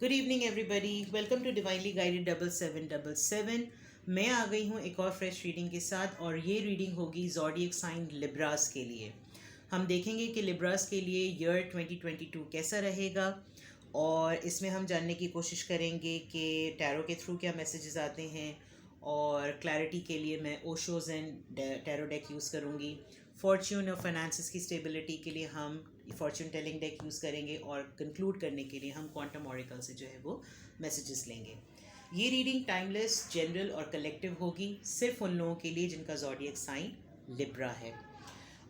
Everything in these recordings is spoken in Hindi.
Good evening everybody, welcome to divinely guided 7777। मैं आ गई हूँ एक और फ्रेश रीडिंग के साथ, और ये रीडिंग होगी ज़ोडिएक साइन लिब्रास के लिए। हम देखेंगे कि लिब्रास के लिए ईयर 2022 कैसा रहेगा, और इसमें हम जानने की कोशिश करेंगे कि टैरो के थ्रू क्या मैसेजेस आते हैं। और क्लैरिटी के लिए मैं Osho's and tarot deck use करूँगी। फॉर्च्यून और फाइनेंसिस की स्टेबिलिटी के लिए हम फॉर्च्यून टेलिंग डेक यूज़ करेंगे, और कंक्लूड करने के लिए हम क्वांटम ऑरेकल से जो है वो मैसेजेस लेंगे। ये रीडिंग टाइमलेस, जनरल और कलेक्टिव होगी, सिर्फ उन लोगों के लिए जिनका ज़ोडिएक साइन लिब्रा है।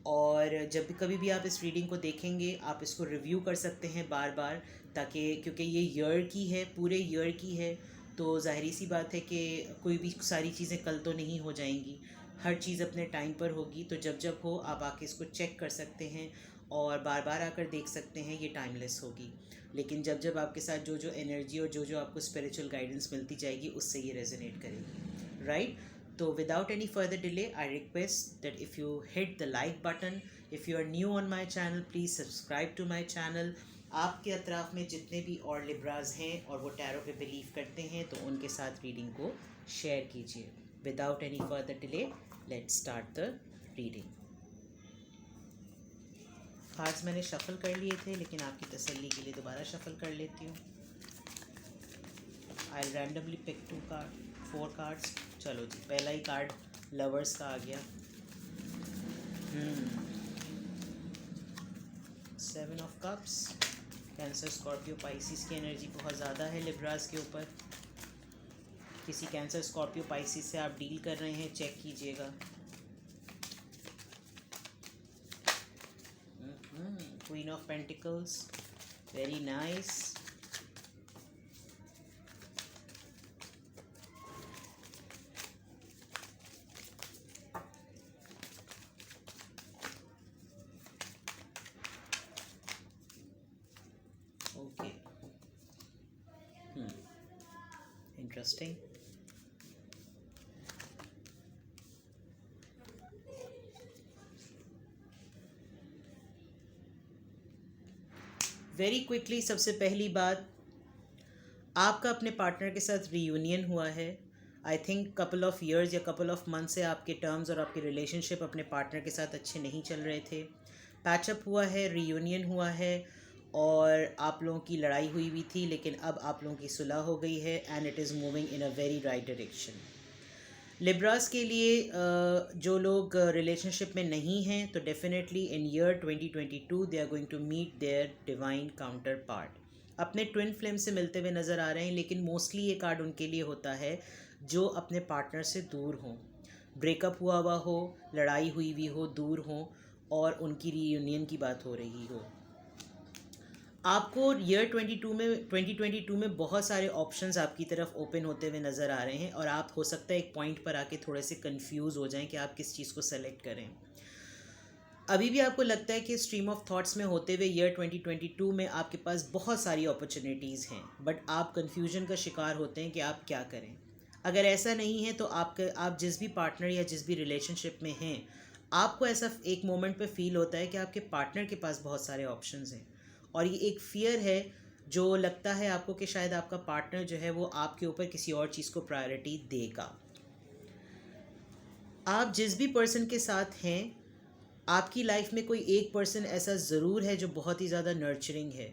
और जब भी कभी भी आप इस रीडिंग को देखेंगे, आप इसको रिव्यू कर सकते हैं बार बार, ताकि क्योंकि ये ईयर की है, पूरे ईयर की है, तो ज़ाहिर सी बात है कि कोई भी सारी चीज़ें कल तो नहीं हो जाएंगी। हर चीज़ अपने टाइम पर होगी, तो जब जब हो आप आके इसको चेक कर सकते हैं और बार बार आकर देख सकते हैं। ये टाइमलेस होगी, लेकिन जब जब आपके साथ जो जो एनर्जी और जो जो आपको स्पिरिचुअल गाइडेंस मिलती जाएगी, उससे ये रेजोनेट करेगी, right? So without any further delay, I request that if you hit the like button, if you are new on my channel, please subscribe to my channel. आपके अतराफ़ में जितने भी और लिब्राज हैं और वो टैरो पे बिलीव करते हैं, तो उनके साथ रीडिंग को शेयर कीजिए। Without any further delay, let's start the reading. Cards मैंने शफल कर लिए थे, लेकिन आपकी तसल्ली के लिए दोबारा शफल कर लेती हूँ। I randomly pick 4 cards. चलो जी, पहला ही कार्ड लवर्स का आ गया। 7 of cups. Cancer, Scorpio, Pisces की एनर्जी बहुत ज़्यादा है लिब्रास के ऊपर। किसी कैंसर, स्कॉर्पियो, पाइसिस से आप डील कर रहे हैं, चेक कीजिएगा। Queen of pentacles, very nice. Okay, interesting. Very quickly, सबसे पहली बात, आपका अपने पार्टनर के साथ रीयूनियन हुआ है। I think couple of years या कपल ऑफ मंथ से आपके टर्म्स और आपकी रिलेशनशिप अपने पार्टनर के साथ अच्छे नहीं चल रहे थे। पैचअप हुआ है, रीयूनियन हुआ है, और आप लोगों की लड़ाई हुई भी थी, लेकिन अब आप लोगों की सुलह हो गई है, and it is moving in a very right direction. Libras के लिए जो लोग रिलेशनशिप में नहीं हैं, तो definitely in year 2022 they are going to meet their divine counterpart. अपने ट्विन फ्लेम से मिलते हुए नज़र आ रहे हैं, लेकिन मोस्टली ये कार्ड उनके लिए होता है जो अपने पार्टनर से दूर हों, ब्रेकअप हुआ हो, लड़ाई हुई हो, दूर हों, और उनकी रीयूनियन की बात हो रही हो। आपको ईयर 2022 में बहुत सारे ऑप्शंस आपकी तरफ ओपन होते हुए नज़र आ रहे हैं, और आप हो सकता है एक पॉइंट पर आके थोड़े से कंफ्यूज हो जाएं कि आप किस चीज़ को सेलेक्ट करें। अभी भी आपको लगता है कि स्ट्रीम ऑफ थॉट्स में होते हुए ईयर 2022 में आपके पास बहुत सारी अपॉर्चुनिटीज़ हैं, बट आप कन्फ्यूजन का शिकार होते हैं कि आप क्या करें। अगर ऐसा नहीं है, तो आप जिस भी पार्टनर या जिस भी रिलेशनशिप में हैं, आपको ऐसा एक मोमेंट पे फील होता है कि आपके पार्टनर के पास बहुत सारे ऑप्शंस हैं, और ये एक फियर है जो लगता है आपको कि शायद आपका पार्टनर जो है वो आपके ऊपर किसी और चीज़ को प्रायोरिटी देगा। आप जिस भी पर्सन के साथ हैं, आपकी लाइफ में कोई एक पर्सन ऐसा ज़रूर है जो बहुत ही ज़्यादा नर्चरिंग है,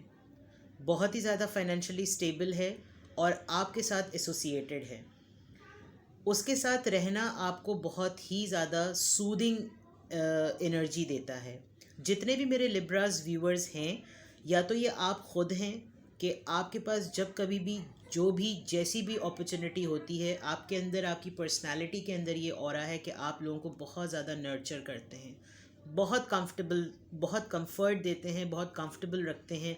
बहुत ही ज़्यादा फाइनेंशियली स्टेबल है, और आपके साथ एसोसिएटेड है। उसके साथ रहना आपको बहुत ही ज़्यादा सूदिंग एनर्जी देता है। जितने भी मेरे लिब्रास व्यूअर्स हैं, या तो ये आप ख़ुद हैं कि आपके पास जब कभी भी जो भी जैसी भी अपॉर्चुनिटी होती है, आपके अंदर, आपकी पर्सनालिटी के अंदर ये ऑरा है कि आप लोगों को बहुत ज़्यादा नर्चर करते हैं, बहुत कंफर्टेबल, बहुत कंफर्ट देते हैं, बहुत कंफर्टेबल रखते हैं।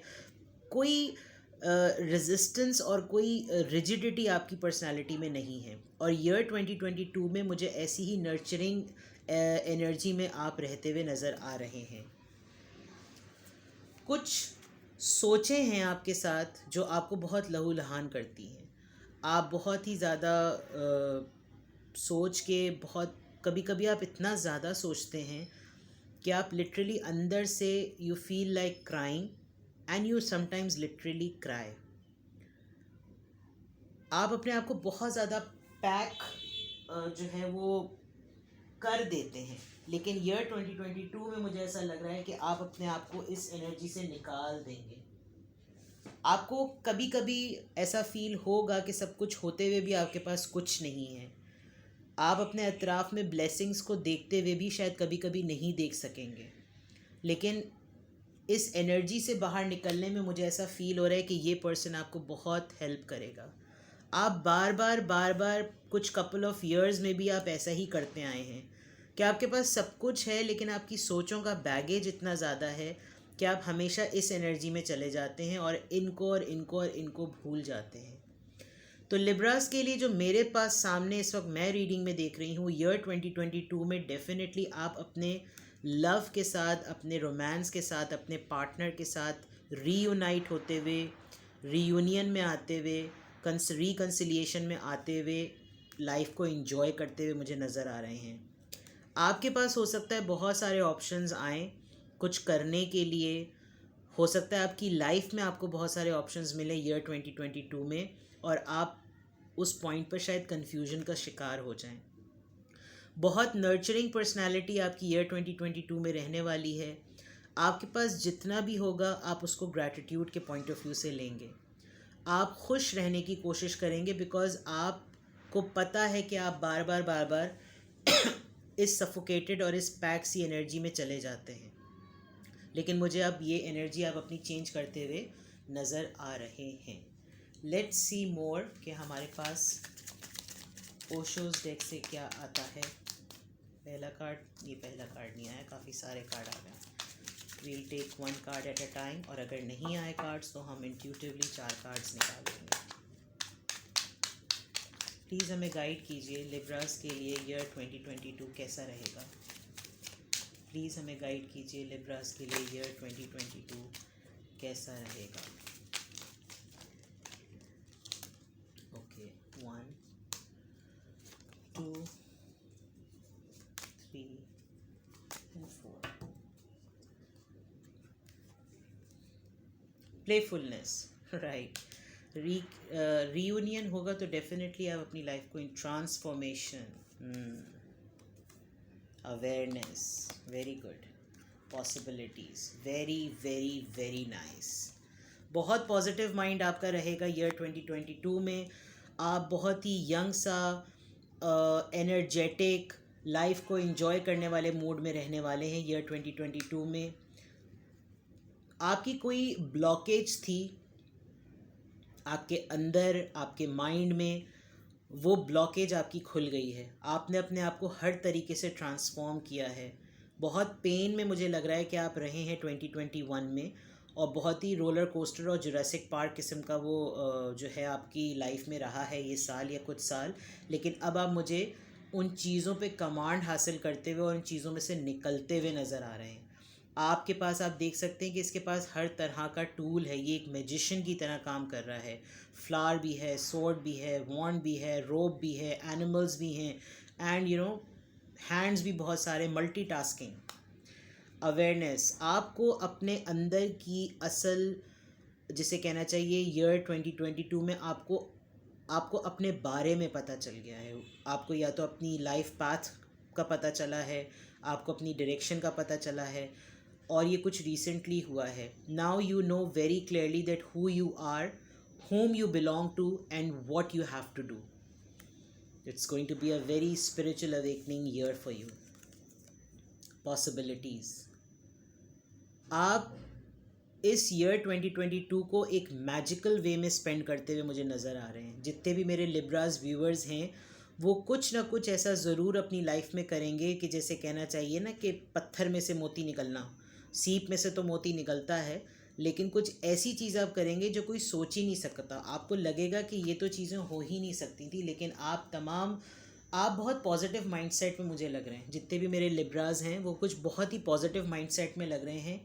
कोई रेजिस्टेंस और कोई रिजिडिटी आपकी पर्सनालिटी में नहीं है, और ईयर 2022 में मुझे ऐसी ही नर्चरिंग एनर्जी में आप रहते हुए नज़र आ रहे हैं। कुछ सोचें हैं आपके साथ जो आपको बहुत लहूलुहान करती हैं। आप बहुत ही ज़्यादा सोच के, बहुत कभी कभी आप इतना ज़्यादा सोचते हैं कि आप लिटरली अंदर से you feel like crying, and you sometimes literally cry. आप अपने आप को बहुत ज़्यादा पैक जो है वो कर देते हैं, लेकिन ईयर 2022 में मुझे ऐसा लग रहा है कि आप अपने आप को इस एनर्जी से निकाल देंगे। आपको कभी कभी ऐसा फील होगा कि सब कुछ होते हुए भी आपके पास कुछ नहीं है। आप अपने अतराफ़ में ब्लेसिंग्स को देखते हुए भी शायद कभी कभी नहीं देख सकेंगे, लेकिन इस एनर्जी से बाहर निकलने में मुझे ऐसा फील हो रहा है कि ये पर्सन आपको बहुत हेल्प करेगा। आप बार बार कुछ कपल ऑफ इयर्स में भी आप ऐसा ही करते आए हैं कि आपके पास सब कुछ है, लेकिन आपकी सोचों का बैगेज इतना ज़्यादा है कि आप हमेशा इस एनर्जी में चले जाते हैं और इनको और इनको और इनको भूल जाते हैं। तो लिब्रास के लिए जो मेरे पास सामने इस वक्त मैं रीडिंग में देख रही हूँ, ईयर 2022 में डेफिनेटली आप अपने लव के साथ, अपने रोमांस के साथ, अपने पार्टनर के साथ रीयूनाइट होते हुए, रीयूनियन में आते हुए, रिकन्सिलिएशन में आते हुए लाइफ को एंजॉय करते हुए मुझे नज़र आ रहे हैं। आपके पास हो सकता है बहुत सारे ऑप्शंस आएँ कुछ करने के लिए। हो सकता है आपकी लाइफ में आपको बहुत सारे ऑप्शंस मिले ईयर 2022 में, और आप उस पॉइंट पर शायद कन्फ्यूजन का शिकार हो जाएं। बहुत नर्चरिंग पर्सनालिटी आपकी ईयर 2022 में रहने वाली है। आपके पास जितना भी होगा आप उसको ग्रैटिट्यूड के पॉइंट ऑफ व्यू से लेंगे। आप खुश रहने की कोशिश करेंगे बिकॉज़ आपको पता है कि आप बार बार इस सफोकेटेड और इस पैक सी एनर्जी में चले जाते हैं, लेकिन मुझे अब ये एनर्जी आप अपनी चेंज करते हुए नज़र आ रहे हैं। लेट्स सी मोर कि हमारे पास ओशोज डेक से क्या आता है। पहला कार्ड, ये पहला कार्ड नहीं आया, काफ़ी सारे कार्ड आ गए। We'll take one card at a time, और अगर नहीं आए कार्ड्स तो हम इंट्यूटिवली 4 कार्ड्स निकालेंगे। प्लीज़ हमें गाइड कीजिए लिब्रास के लिए ईयर 2022 कैसा रहेगा। प्लीज़ हमें गाइड कीजिए लिब्रास के लिए ईयर 2022 कैसा रहेगा। Okay, 1 2 3 and 4। Playfulness, right. Reunion होगा तो डेफिनेटली आप अपनी लाइफ को in transformation, awareness, very good, possibilities, very very very nice. बहुत पॉजिटिव माइंड आपका रहेगा ईयर 2022 में। आप बहुत ही यंग सा, एनर्जेटिक, लाइफ को एंजॉय करने वाले मूड में रहने वाले हैं ईयर 2022 में। आपकी कोई ब्लॉकेज थी आपके अंदर, आपके माइंड में, वो ब्लॉकेज आपकी खुल गई है। आपने अपने आप को हर तरीके से ट्रांसफॉर्म किया है। बहुत पेन में मुझे लग रहा है कि आप रहे हैं 2021 में, और बहुत ही रोलर कोस्टर और जुरासिक पार्क किस्म का वो जो है आपकी लाइफ में रहा है ये साल या कुछ साल। लेकिन अब आप मुझे उन चीज़ों पे कमांड हासिल करते हुए और उन चीज़ों में से निकलते हुए नज़र आ रहे हैं। आपके पास, आप देख सकते हैं कि इसके पास हर तरह का टूल है। ये एक मैजिशियन की तरह काम कर रहा है। फ्लावर भी है, स्वॉर्ड भी है, वॉन्ड भी है, रोप भी है, एनिमल्स भी हैं, एंड हैंड्स भी बहुत सारे, मल्टीटास्किंग। अवेयरनेस, आपको अपने अंदर की असल, जिसे कहना चाहिए ईयर 2022 में आपको अपने बारे में पता चल गया है। आपको या तो अपनी लाइफ पाथ का पता चला है, आपको अपनी डायरेक्शन का पता चला है, और ये कुछ रिसेंटली हुआ है। Now you know very clearly that who you are, whom you belong to, and what you have to do. It's going to be a very spiritual awakening year for you. Possibilities. आप इस ईयर 2022 को एक मैजिकल वे में स्पेंड करते हुए मुझे नज़र आ रहे हैं। जितने भी मेरे लिब्रास व्यूअर्स हैं वो कुछ ना कुछ ऐसा ज़रूर अपनी लाइफ में करेंगे कि जैसे कहना चाहिए ना कि पत्थर में से मोती निकलना, सीप में से तो मोती निकलता है, लेकिन कुछ ऐसी चीज़ आप करेंगे जो कोई सोच ही नहीं सकता। आपको लगेगा कि ये तो चीज़ें हो ही नहीं सकती थी, लेकिन आप बहुत पॉजिटिव माइंडसेट में मुझे लग रहे हैं। जितने भी मेरे लिब्रास हैं वो कुछ बहुत ही पॉजिटिव माइंडसेट में लग रहे हैं।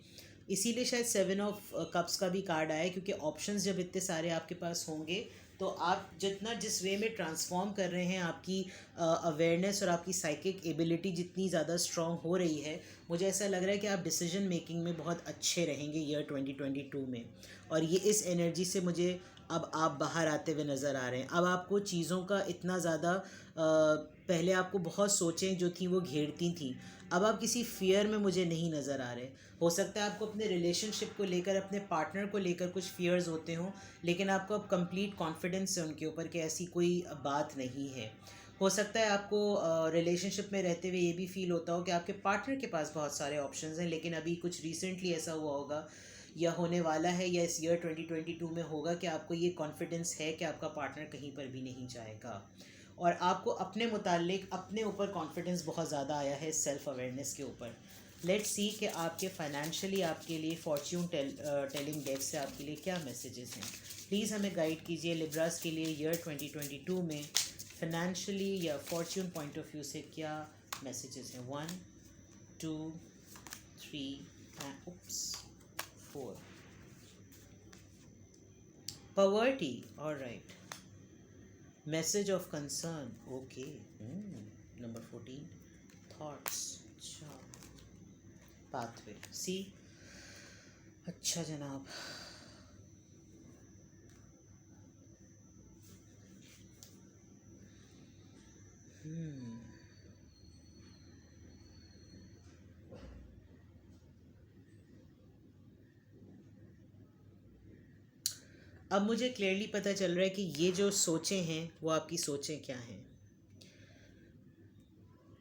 इसीलिए शायद 7 ऑफ कप्स का भी कार्ड आया, क्योंकि ऑप्शंस जब इतने सारे आपके पास होंगे तो आप जिस वे में ट्रांसफॉर्म कर रहे हैं, आपकी अवेयरनेस और आपकी साइकिक एबिलिटी जितनी ज़्यादा स्ट्रॉन्ग हो रही है, मुझे ऐसा लग रहा है कि आप डिसीजन मेकिंग में बहुत अच्छे रहेंगे ईयर 2022 में। और ये इस एनर्जी से मुझे अब आप बाहर आते हुए नज़र आ रहे हैं। अब आपको चीज़ों का इतना ज़्यादा पहले आपको बहुत सोचें जो थी वो घेरती थी, अब आप किसी फियर में मुझे नहीं नज़र आ रहे। हो सकता है आपको अपने रिलेशनशिप को लेकर, अपने पार्टनर को लेकर कुछ फियर्स होते हों, लेकिन आपको अब कंप्लीट कॉन्फिडेंस है उनके ऊपर कि ऐसी कोई बात नहीं है। हो सकता है आपको रिलेशनशिप में रहते हुए ये भी फील होता हो कि आपके पार्टनर के पास बहुत सारे ऑप्शंस हैं, लेकिन अभी कुछ रिसेंटली ऐसा हुआ होगा या होने वाला है या इस ईयर 2022 में होगा कि आपको ये कॉन्फिडेंस है कि आपका पार्टनर कहीं पर भी नहीं जाएगा, और आपको अपने मुतालिक अपने ऊपर कॉन्फिडेंस बहुत ज़्यादा आया है सेल्फ अवेयरनेस के ऊपर। लेट्स सी कि आपके फाइनेंशियली आपके लिए फॉर्च्यून टेलिंग डेक से आपके लिए क्या मैसेजेस हैं। प्लीज़ हमें गाइड कीजिए लिब्रास के लिए ईयर 2022 में फाइनेंशियली या फॉर्च्यून पॉइंट ऑफ व्यू से क्या मैसेजेस हैं। 1 2 3 and oops 4 poverty, all right, message of concern, okay, number 14 thoughts, अच्छा, pathway, see, अच्छा जनाब, अब मुझे क्लियरली पता चल रहा है कि ये जो सोचें हैं वो आपकी सोचें क्या हैं।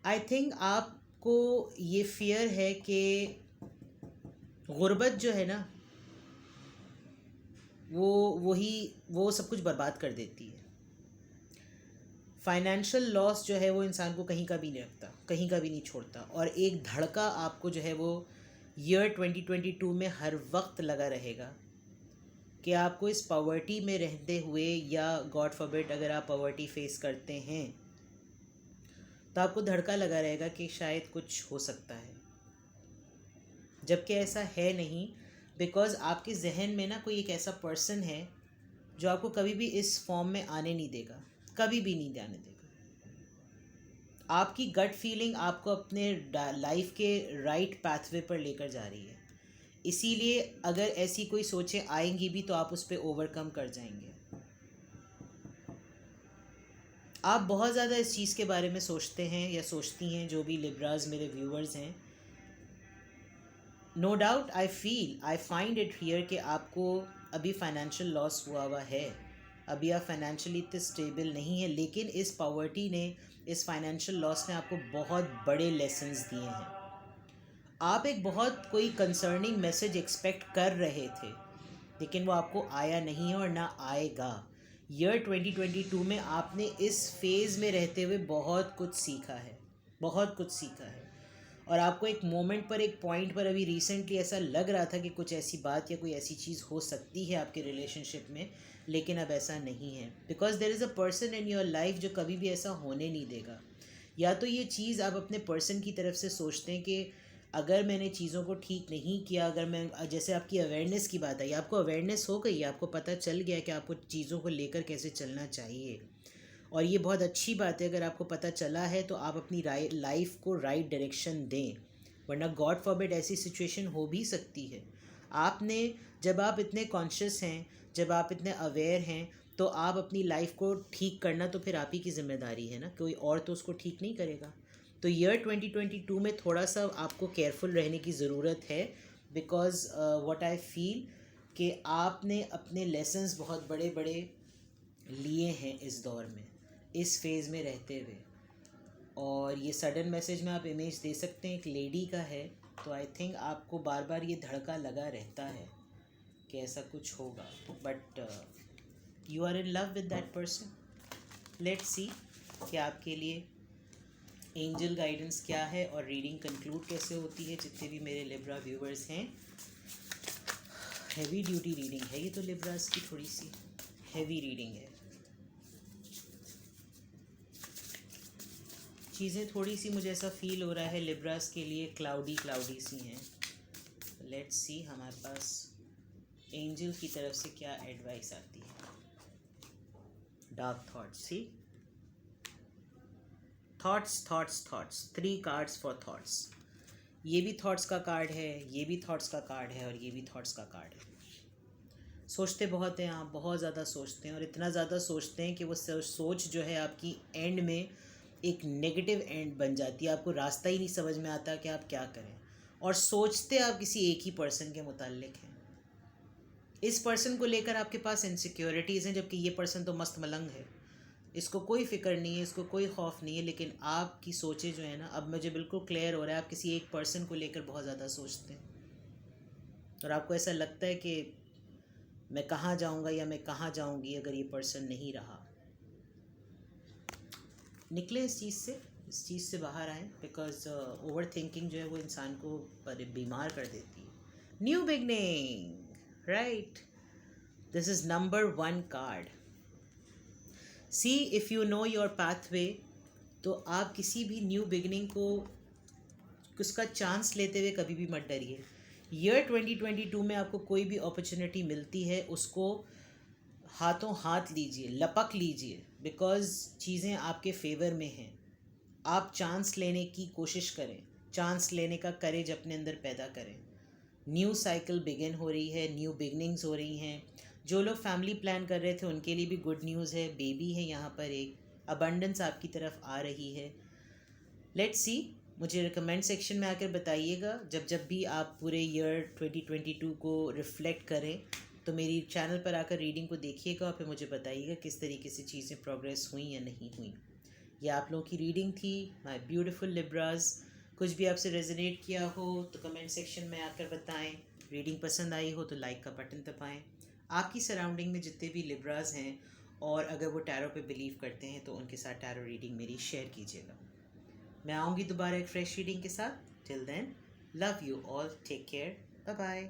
आई थिंक आपको ये फियर है कि गुर्बत जो है ना वो सब कुछ बर्बाद कर देती है। फाइनेंशियल लॉस जो है वो इंसान को कहीं का भी नहीं रखता, कहीं का भी नहीं छोड़ता, और एक धड़का आपको जो है वो ईयर 2022 में हर वक्त लगा रहेगा कि आपको इस पॉवर्टी में रहते हुए, या गॉड फॉरबिड अगर आप पॉवर्टी फेस करते हैं तो आपको धड़का लगा रहेगा कि शायद कुछ हो सकता है, जबकि ऐसा है नहीं। बिकॉज़ आपके जहन में ना कोई एक ऐसा पर्सन है जो आपको कभी भी इस फॉर्म में आने नहीं देगा, कभी भी नहीं आने देगा। आपकी गट फीलिंग आपको अपने लाइफ के राइट पाथवे पर लेकर जा रही है, इसीलिए अगर ऐसी कोई सोचें आएंगी भी तो आप उस पर ओवरकम कर जाएंगे। आप बहुत ज़्यादा इस चीज़ के बारे में सोचते हैं या सोचती हैं, जो भी लिब्राज मेरे व्यूअर्स हैं। No doubt I find it here कि आपको अभी फाइनेंशियल लॉस हुआ है, अभी आप फाइनेंशियली इतने स्टेबल नहीं है, लेकिन इस पॉवर्टी ने, इस फाइनेंशियल लॉस ने आपको बहुत बड़े लेसन्स दिए हैं। आप एक बहुत कोई कंसर्निंग मैसेज एक्सपेक्ट कर रहे थे, लेकिन वो आपको आया नहीं है और ना आएगा। ईयर 2022 में आपने इस फेज़ में रहते हुए बहुत कुछ सीखा है, बहुत कुछ सीखा है, और आपको एक मोमेंट पर, एक पॉइंट पर अभी रिसेंटली ऐसा लग रहा था कि कुछ ऐसी बात या कोई ऐसी चीज़ हो सकती है आपके रिलेशनशिप में, लेकिन अब ऐसा नहीं है। Because there is a person in your life जो कभी भी ऐसा होने नहीं देगा। या तो ये चीज़ आप अपने पर्सन की तरफ से सोचते हैं कि अगर मैंने चीज़ों को ठीक नहीं किया, अगर मैं, जैसे आपकी अवेयरनेस की बात आई, आपको अवेयरनेस हो गई, आपको पता चल गया कि आपको चीज़ों को लेकर कैसे चलना चाहिए, और ये बहुत अच्छी बात है। अगर आपको पता चला है तो आप अपनी लाइफ को राइट डायरेक्शन दें, वरना गॉड फॉरबिड ऐसी सिचुएशन हो भी सकती है। आपने, जब आप इतने कॉन्शियस हैं, जब आप इतने अवेयर हैं, तो आप अपनी लाइफ को ठीक करना तो फिर आप ही की ज़िम्मेदारी है ना, कोई और तो उसको ठीक नहीं करेगा। तो ईयर 2022 में थोड़ा सा आपको केयरफुल रहने की ज़रूरत है, बिकॉज़ व्हाट आई फील कि आपने अपने लेसन्स बहुत बड़े बड़े लिए हैं इस दौर में, इस फेज़ में रहते हुए। और ये सडन मैसेज में आप इमेज दे सकते हैं, एक लेडी का है, तो आई थिंक आपको बार बार ये धड़का लगा रहता है कि ऐसा कुछ होगा, but you are in love with that person. Let's see कि आपके लिए एंजल गाइडेंस क्या है और रीडिंग कंक्लूड कैसे होती है। जितने भी मेरे लिब्रा व्यूवर्स हैं, हैवी ड्यूटी रीडिंग है ये तो, लिब्रास की थोड़ी सी हैवी रीडिंग है, चीज़ें थोड़ी सी मुझे ऐसा फील हो रहा है लिब्रास के लिए क्लाउडी क्लाउडी सी हैं। लेट्स सी हमारे पास एंजल की तरफ से क्या एडवाइस आती है। Dark thoughts, see, thoughts thoughts thoughts, 3 cards for thoughts. ये भी थॉट्स का कार्ड है, ये भी थॉट्स का कार्ड है, और ये भी थॉट्स का कार्ड है। सोचते बहुत हैं आप, बहुत ज़्यादा सोचते हैं, और इतना ज़्यादा सोचते हैं कि वो सोच जो है आपकी एंड में एक नेगेटिव एंड बन जाती है। आपको रास्ता ही नहीं समझ में आता कि आप क्या करें, और सोचते आप किसी एक ही पर्सन के मुताल्लिक हैं। इस पर्सन को लेकर आपके पास इनसिक्योरिटीज़ हैं, जबकि ये पर्सन तो मस्त मलंग है, इसको कोई फ़िक्र नहीं है, इसको कोई खौफ नहीं है। लेकिन आपकी सोचें जो है ना, अब मुझे बिल्कुल क्लियर हो रहा है, आप किसी एक पर्सन को लेकर बहुत ज़्यादा सोचते हैं, और आपको ऐसा लगता है कि मैं कहाँ जाऊँगा या मैं कहाँ जाऊँगी अगर ये पर्सन नहीं रहा। निकले इस चीज़ से बाहर आएँ, बिकॉज ओवर थिंकिंग जो है वो इंसान को बीमार कर देती है। New beginning, right, this is number 1 card. C if you know your pathway, तो आप किसी भी न्यू बिगनिंग को उसका चांस लेते हुए कभी भी मत डरिए। ईयर 2022 में आपको कोई भी अपॉर्चुनिटी मिलती है, उसको हाथों हाथ लीजिए, लपक लीजिए, बिकॉज़ चीज़ें आपके फेवर में हैं। आप चांस लेने की कोशिश करें, चांस लेने का करेज अपने अंदर पैदा करें। न्यू साइकिल बिगिन हो रही है, न्यू बिगनिंग्स हो रही हैं। जो लोग फैमिली प्लान कर रहे थे उनके लिए भी गुड न्यूज़ है, बेबी है यहाँ पर, एक अबंडेंस आपकी तरफ आ रही है। लेट्स सी, मुझे कमेंट सेक्शन में आकर बताइएगा जब जब भी आप पूरे ईयर 2022 को रिफ़्लेक्ट करें, तो मेरी चैनल पर आकर रीडिंग को देखिएगा और फिर मुझे बताइएगा किस तरीके से चीज़ें प्रोग्रेस हुई या नहीं हुई। ये आप लोगों की रीडिंग थी, माय ब्यूटीफुल लिब्रास। कुछ भी आपसे रेजोनेट किया हो तो कमेंट सेक्शन में आकर बताएं। रीडिंग पसंद आई हो तो लाइक का बटन दबाएं। आपकी सराउंडिंग में जितने भी लिब्रास हैं और अगर वो टैरो पे बिलीव करते हैं तो उनके साथ टैरो रीडिंग मेरी शेयर कीजिएगा। मैं आऊँगी दोबारा एक फ्रेश रीडिंग के साथ। Till then, love you all, take care, bye bye.